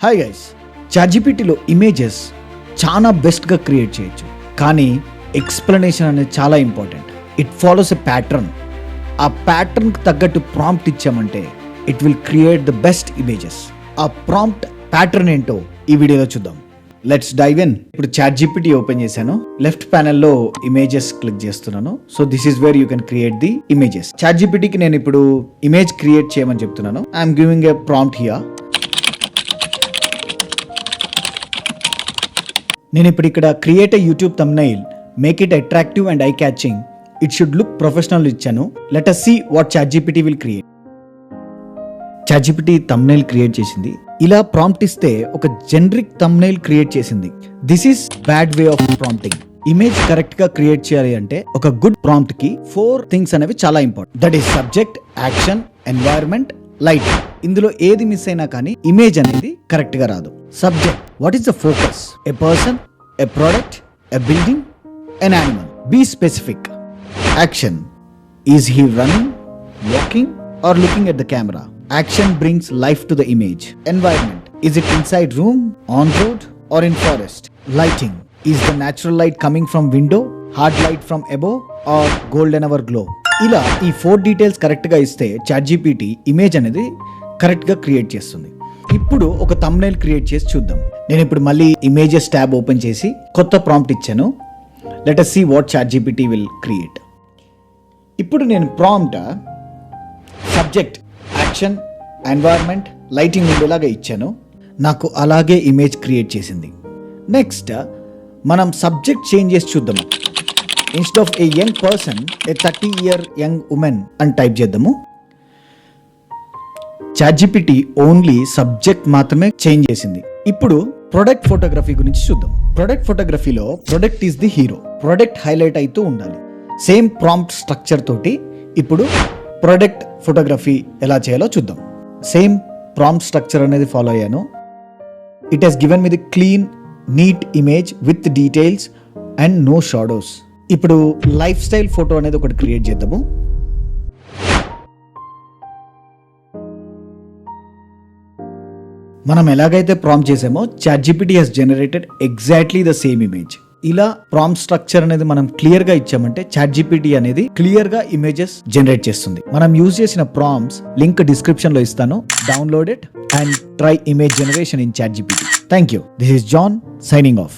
Hi guys, చాట్‌జీపీటీలో images చాలా బెస్ట్గా create చేయొచ్చు, కానీ ఎక్స్ప్లెనేషన్ అనేది చాలా important. It follows a pattern. ఆ ప్యాటర్న్కి తగ్గట్టు ప్రాంప్ట్ ఇచ్చామంటే it will create the best images. ఆ ప్రాంప్ట్ ప్యాటర్న్ ఏంటో ఈ వీడియోలో చూద్దాం. Let's dive in. ఇప్పుడు చాట్‌జీపీటీ ఓపెన్ చేశాను. లెఫ్ట్ ప్యానెల్లో ఇమేజెస్ క్లిక్ చేస్తున్నాను. So this is where you can create the images. చాట్‌జీపీటీకి నేను ఇప్పుడు ఇమేజ్ క్రియేట్ చేయమని చెప్తున్నాను. I'm giving a prompt here. నేను ఇప్పుడు ఇక్కడ create a YouTube thumbnail, make it attractive and I catching, it should look professional ఇచ్చాను. Let us see what ChatGPT will create. ChatGPT thumbnail create చేసింది. ఇలా prompt ఇస్తే ఒక జనరిక్ థంబ్నెయిల్ క్రియేట్ చేసింది. This is bad way of prompting. Image correct గా create చేయాలి అంటే ఒక గుడ్ ప్రాంప్ట్ కి 4 థింగ్స్ అనేవి చాలా important. That is subject, action, environment, light. ఇందులో ఏది మిస్ అయినా కానీ ఇమేజ్ అనేది కరెక్ట్ గా రాదు. Subject, what is the focus? A person, a product, a building, an animal. Be specific. Action, is he running, walking or looking at the camera? Action brings life to the image. Environment, is it inside room, on road or in forest? Lighting, is the natural light coming from window, hard light from above or golden hour glow? ఇలా ఈ 4 details కరెక్ట్గా ఇస్తే ChatGPT image అనేది కరెక్ట్గా create చేస్తుంది. ఇప్పుడు ఒక thumbnail create చేసి చూద్దాం. నేను ఇప్పుడు మళ్ళీ ఇమేజెస్ ట్యాబ్ ఓపెన్ చేసి కొత్త ప్రాంప్ట్ ఇచ్చాను. Let us see what ChatGPT will create. ఇప్పుడు నేను prompt subject, action, environment, lighting ఉండేలాగా ఇచ్చాను. నాకు అలాగే ఇమేజ్ క్రియేట్ చేసింది. నెక్స్ట్ మనం సబ్జెక్ట్ చేంజ్ చేసి చూద్దాము. Instead of A young person, A 30-year young women అని టైప్ చేద్దాము. చాట్‌జీపీటీ ఓన్లీ సబ్జెక్ట్ మాత్రమే చేంజ్ చేసింది. ఇప్పుడు ప్రొడక్ట్ ఫోటోగ్రఫీ గురించి చూద్దాం. ప్రొడక్ట్ ఫోటోగ్రఫీలో product is the hero. Product highlight అవుతూ ఉండాలి. సేమ్ ప్రాంప్ట్ స్ట్రక్చర్ తోటి ఇప్పుడు ప్రొడక్ట్ ఫోటోగ్రఫీ ఎలా చేయాలో చూద్దాం. సేమ్ ప్రాంప్ట్ స్ట్రక్చర్ అనేది ఫాలో అయ్యాను. It has given me the clean, neat image with details and no shadows. ఇప్పుడు లైఫ్ స్టైల్ ఫోటో అనేది ఒకటి క్రియేట్ చేద్దాము. మనం ఎలాగైతే ప్రాంప్ట్ చేసామో ChatGPT has generated exactly the same image. ఇలా ప్రాంప్ట్ స్ట్రక్చర్ అనేది మనం క్లియర్ గా ఇచ్చామంటే చాట్‌జీపీటీ అనేది క్లియర్ గా ఇమేజెస్ జనరేట్ చేస్తుంది. మనం యూజ్ చేసిన ప్రాంప్ట్స్ లింక్ డిస్క్రిప్షన్ లో ఇస్తాను. Download it and try image generation in ChatGPT. Thank you. This is John signing of.